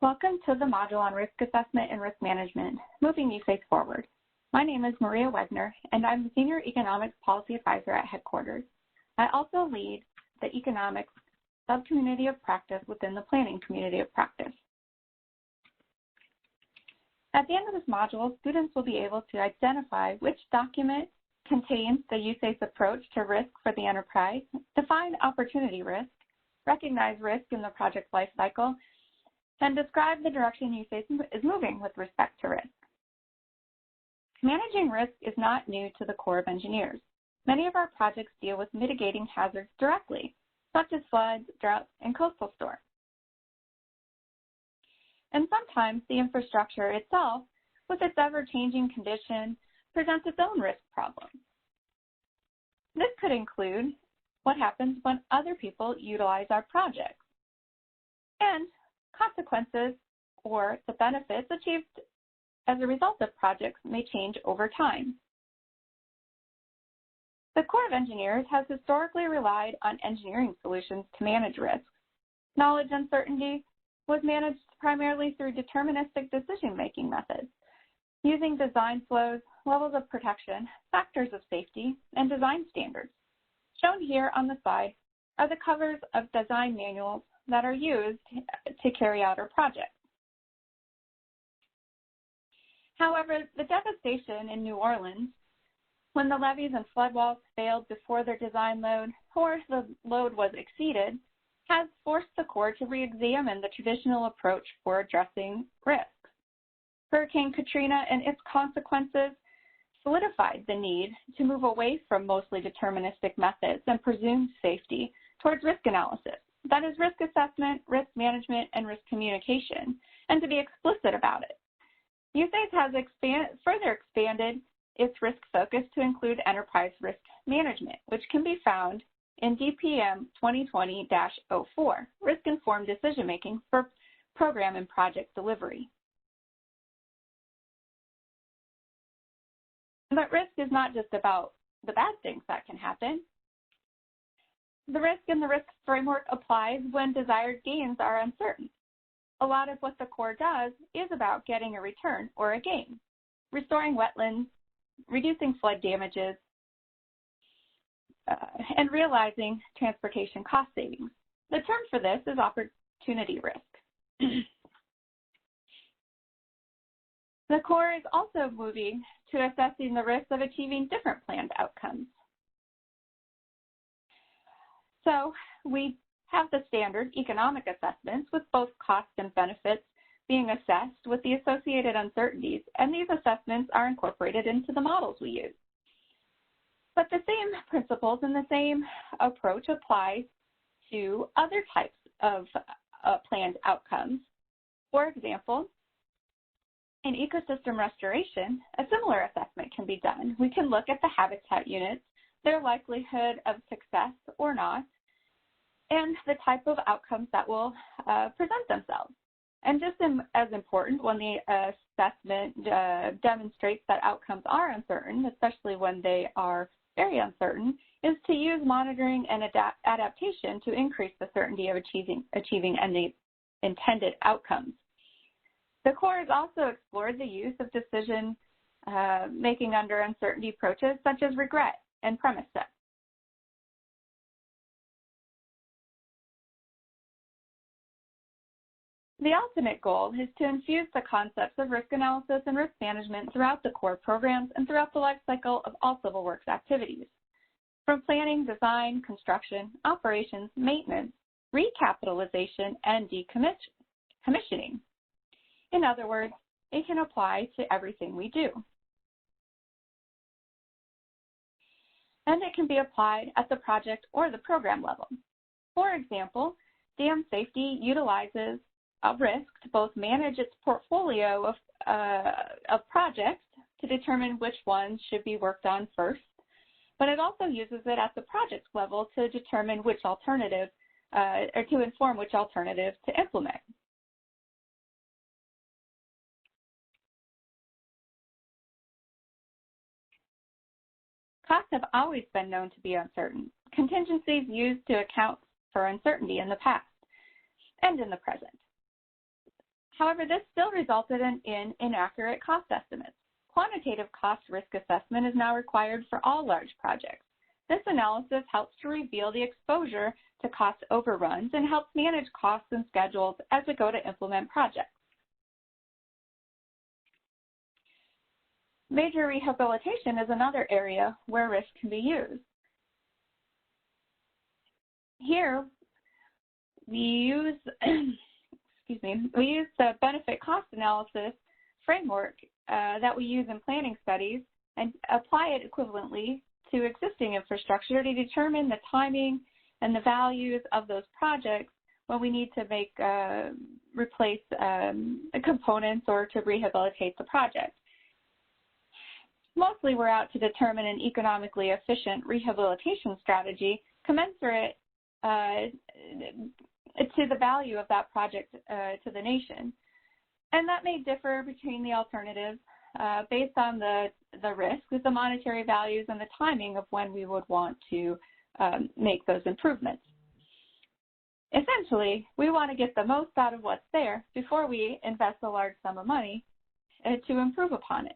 Welcome to the module on risk assessment and risk management, moving USACE forward. My name is Maria Wegner, and I'm the Senior Economics Policy Advisor at headquarters. I also lead the Economics Subcommunity of Practice within the Planning Community of Practice. At the end of this module, students will be able to identify which document contains the USACE approach to risk for the enterprise, define opportunity risk, recognize risk in the project lifecycle, and describe the direction USACE is moving with respect to risk. Managing risk is not new to the Corps of Engineers. Many of our projects deal with mitigating hazards directly, such as floods, droughts, and coastal storms. And sometimes the infrastructure itself, with its ever-changing condition, presents its own risk problems. This could include what happens when other people utilize our projects, and consequences or the benefits achieved as a result of projects may change over time. The Corps of Engineers has historically relied on engineering solutions to manage risk. Knowledge uncertainty was managed primarily through deterministic decision-making methods, using design flows, levels of protection, factors of safety, and design standards. Shown here on the slide are the covers of design manuals that are used to carry out our projects. However, the devastation in New Orleans, when the levees and flood walls failed before their design load or the load was exceeded, has forced the Corps to re-examine the traditional approach for addressing risks. Hurricane Katrina and its consequences solidified the need to move away from mostly deterministic methods and presumed safety towards risk analysis. That is risk assessment, risk management, and risk communication, and to be explicit about it. USACE has further expanded its risk focus to include enterprise risk management, which can be found in DPM 2020-04, Risk-Informed Decision-Making for Program and Project Delivery. But risk is not just about the bad things that can happen. The risk in the risk framework applies when desired gains are uncertain. A lot of what the Corps does is about getting a return or a gain, restoring wetlands, reducing flood damages, and realizing transportation cost savings. The term for this is opportunity risk. The Corps is also moving to assessing the risks of achieving different planned outcomes. So we have the standard economic assessments with both costs and benefits being assessed with the associated uncertainties, and these assessments are incorporated into the models we use. But the same principles and the same approach applies to other types of planned outcomes. For example, in ecosystem restoration, a similar assessment can be done. We can look at the habitat units, their likelihood of success or not, and the type of outcomes that will present themselves. And just as important, when the assessment demonstrates that outcomes are uncertain, especially when they are very uncertain, is to use monitoring and adaptation to increase the certainty of achieving any intended outcomes. The Corps has also explored the use of decision making under uncertainty approaches such as regret and premise set. The ultimate goal is to infuse the concepts of risk analysis and risk management throughout the Corps programs and throughout the life cycle of all civil works activities, from planning, design, construction, operations, maintenance, recapitalization, and decommissioning. In other words, it can apply to everything we do. And it can be applied at the project or the program level. For example, dam safety utilizes a risk to both manage its portfolio of projects to determine which ones should be worked on first, but it also uses it at the project level to determine which alternative, or to inform which alternative to implement. Costs have always been known to be uncertain. Contingencies used to account for uncertainty in the past and in the present. However, this still resulted in inaccurate cost estimates. Quantitative cost risk assessment is now required for all large projects. This analysis helps to reveal the exposure to cost overruns and helps manage costs and schedules as we go to implement projects. Major rehabilitation is another area where risk can be used. Here, we use, we use the benefit cost analysis framework that we use in planning studies and apply it equivalently to existing infrastructure to determine the timing and the values of those projects when we need to make replace components or to rehabilitate the project. Mostly we're out to determine an economically efficient rehabilitation strategy commensurate to the value of that project to the nation. And that may differ between the alternatives based on the risk, the monetary values, and the timing of when we would want to make those improvements. Essentially, we want to get the most out of what's there before we invest a large sum of money to improve upon it.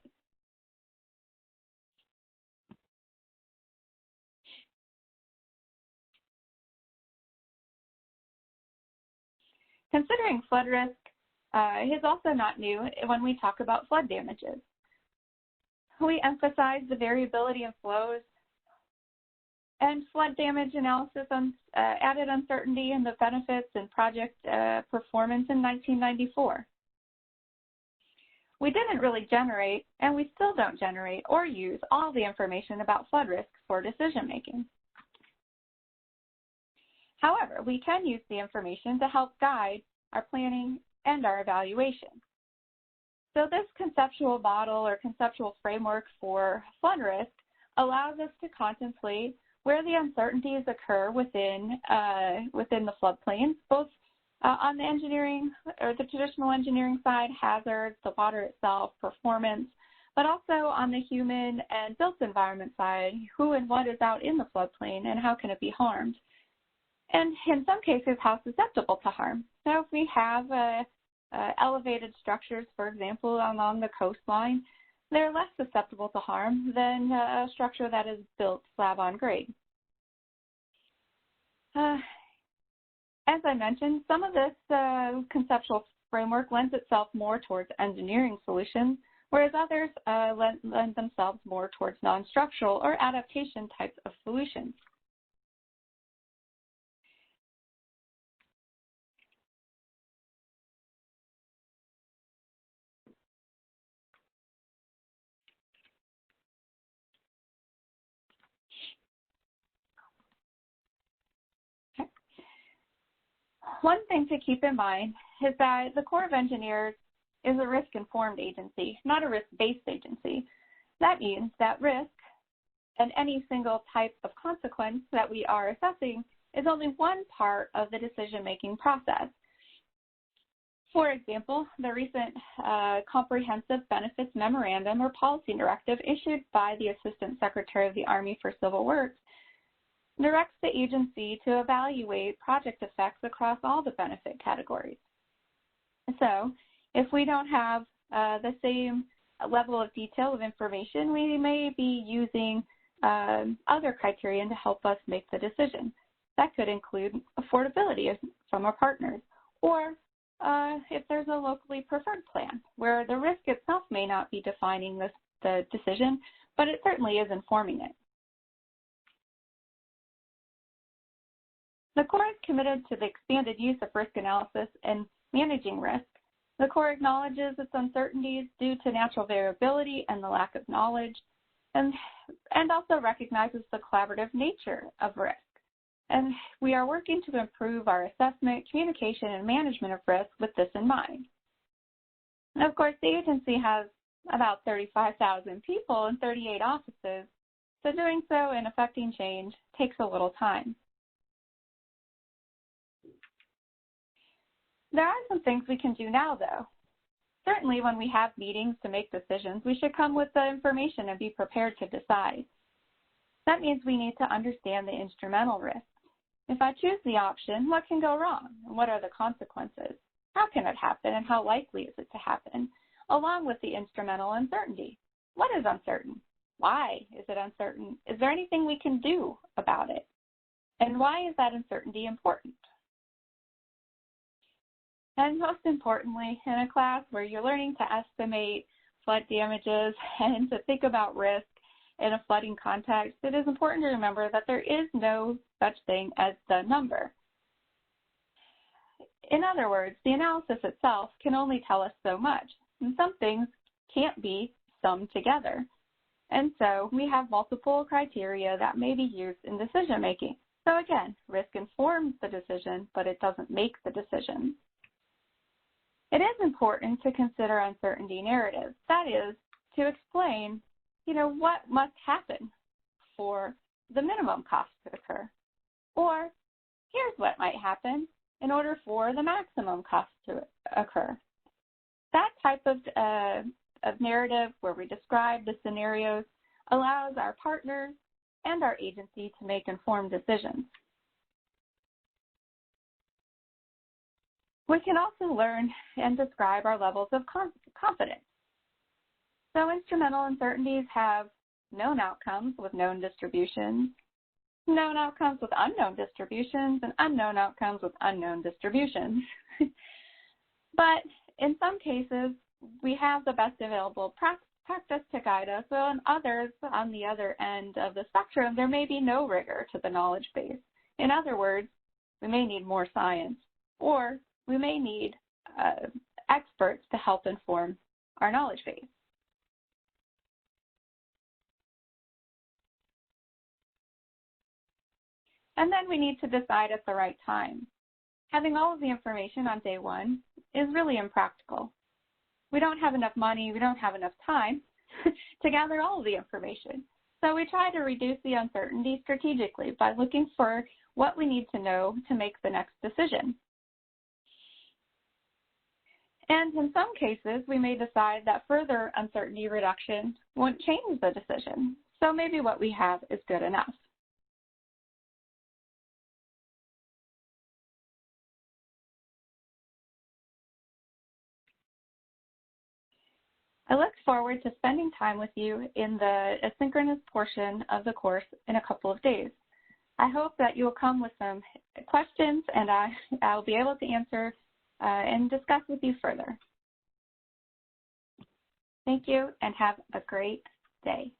Considering flood risk is also not new when we talk about flood damages. We emphasize the variability in flows, and flood damage analysis added uncertainty in the benefits and project performance in 1994. We didn't really generate, and we still don't generate or use all the information about flood risk for decision making. However, we can use the information to help guide our planning and our evaluation. So this conceptual model or conceptual framework for flood risk allows us to contemplate where the uncertainties occur within the floodplains, both on the engineering or the traditional engineering side, hazards, the water itself, performance, but also on the human and built environment side, who and what is out in the floodplain and how can it be harmed. And in some cases, how susceptible to harm. So if we have elevated structures, for example, along the coastline, they're less susceptible to harm than a structure that is built slab on grade. As I mentioned, some of this conceptual framework lends itself more towards engineering solutions, whereas others lend themselves more towards non-structural or adaptation types of solutions. One thing to keep in mind is that the Corps of Engineers is a risk-informed agency, not a risk-based agency. That means that risk and any single type of consequence that we are assessing is only one part of the decision-making process. For example, the recent Comprehensive Benefits Memorandum or Policy Directive issued by the Assistant Secretary of the Army for Civil Works directs the agency to evaluate project effects across all the benefit categories. So if we don't have the same level of detail of information, we may be using other criterion to help us make the decision. That could include affordability from our partners, or if there's a locally preferred plan, where the risk itself may not be defining the decision, but it certainly is informing it. The Corps is committed to the expanded use of risk analysis in managing risk. The Corps acknowledges its uncertainties due to natural variability and the lack of knowledge, and also recognizes the collaborative nature of risk. And we are working to improve our assessment, communication, and management of risk with this in mind. And of course, the agency has about 35,000 people and 38 offices, so doing so and affecting change takes a little time. There are some things we can do now, though. Certainly, when we have meetings to make decisions, we should come with the information and be prepared to decide. That means we need to understand the instrumental risks. If I choose the option, what can go wrong, and what are the consequences? How can it happen and how likely is it to happen? Along with the instrumental uncertainty. What is uncertain? Why is it uncertain? Is there anything we can do about it? And why is that uncertainty important? And most importantly, in a class where you're learning to estimate flood damages and to think about risk in a flooding context, it is important to remember that there is no such thing as the number. In other words, the analysis itself can only tell us so much, and some things can't be summed together. And so we have multiple criteria that may be used in decision making. So again, risk informs the decision, but it doesn't make the decision. It is important to consider uncertainty narratives. That is, to explain, what must happen for the minimum cost to occur. Or, here's what might happen in order for the maximum cost to occur. That type of narrative where we describe the scenarios allows our partners and our agency to make informed decisions. We can also learn and describe our levels of confidence. So instrumental uncertainties have known outcomes with known distributions, known outcomes with unknown distributions, and unknown outcomes with unknown distributions. But in some cases, we have the best available practice to guide us, while in others, on the other end of the spectrum, there may be no rigor to the knowledge base. In other words, we may need more science, or we may need experts to help inform our knowledge base. And then we need to decide at the right time. Having all of the information on day one is really impractical. We don't have enough money, we don't have enough time to gather all of the information. So we try to reduce the uncertainty strategically by looking for what we need to know to make the next decision. And in some cases, we may decide that further uncertainty reduction won't change the decision. So maybe what we have is good enough. I look forward to spending time with you in the asynchronous portion of the course in a couple of days. I hope that you will come with some questions, and I'll be able to answer and discuss with you further. Thank you, and have a great day.